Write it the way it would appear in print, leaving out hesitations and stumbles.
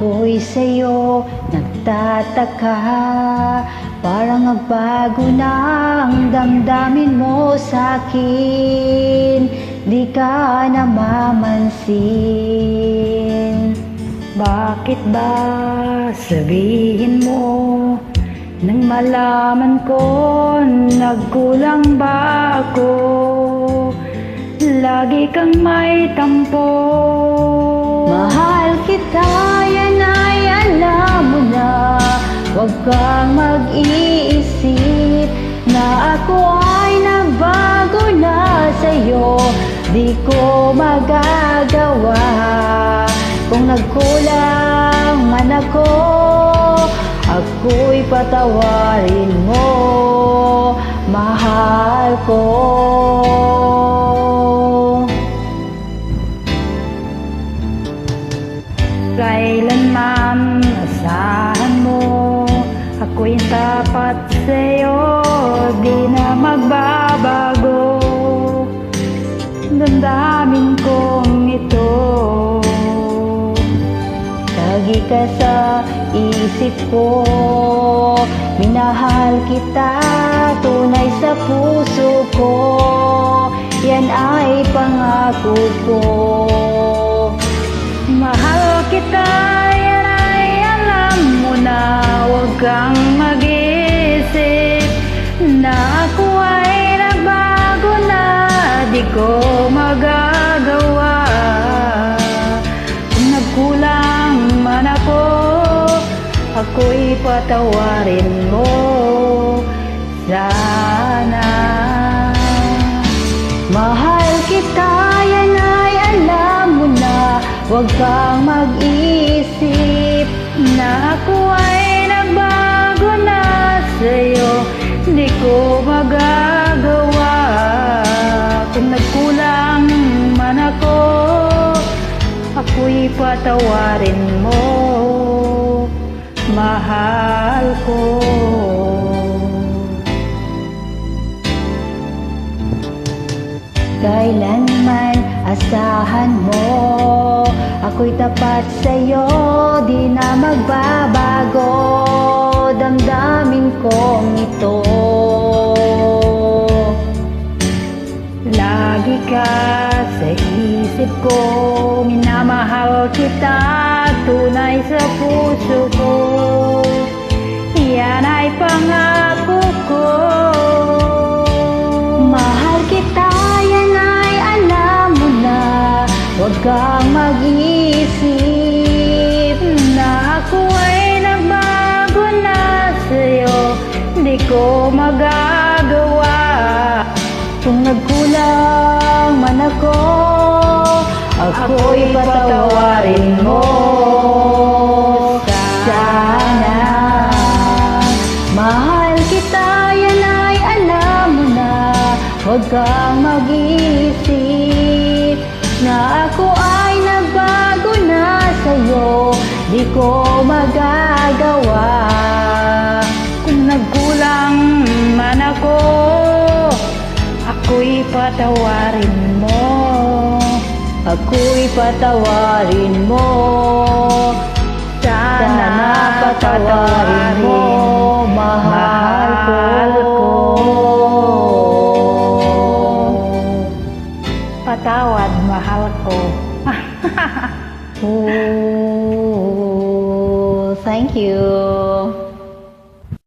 Ako'y sa'yo nagtataka, parang nagbago na ang damdamin mo sa'kin, di ka namamansin. Bakit ba sabihin mo nang malaman ko nagkulang ba ako? Lagi kang may tampo. Mahal kita, yan ay alam mo na. Huwag kang mag-iisip na ako ay nagbago na sa'yo. Di ko magagawa. Kung nagkulang man ako, ako'y patawarin mo, mahal ko. Kailanman asahan mo, ako'y tapat sa'yo, di na magbabago. Damdamin kong ito, lagi ka sa isip ko. Minahal kita, tunay sa puso ko, yan ay pangako ko. Mahal kita, yan ay alam mo na. Huwag kang mag-iisip na ako ay nagbago na, di ko magagawa. Kung nagkulang man ako, ako'y patawarin mo sana. Mahal kita, yan ay alam mo na. Huwag kang mag-iisip na ako ay nagbago na sa'yo, di ko magagawa. Kung nagkulang man ako, ako'y patawarin mo, mahal ko. Kailanman asahan mo, ako'y tapat sa'yo, di na magbabago. Damdamin kong ito, lagi ka sa isip ko. Minamahal kita, tunay sa puso ko, yan ay pangako ko. Mahal kita, yan ay alam mo na. Huwag kang mag-iisip na ako ay nagbago na sa'yo, di ko magagawa. Kung nagkulang man ako, ako'y patawarin mo sana. Mahal kita, yan ay alam mo na. Huwag kang mag-iisip na ako ay nagbago na sa'yo, di ko magagawa. Kung nagkulang man ako, ako'y patawarin mo, ako'y patawarin mo sana. Patawarin mo, mahal ko. Patawad, mahal ko. Oh, thank you.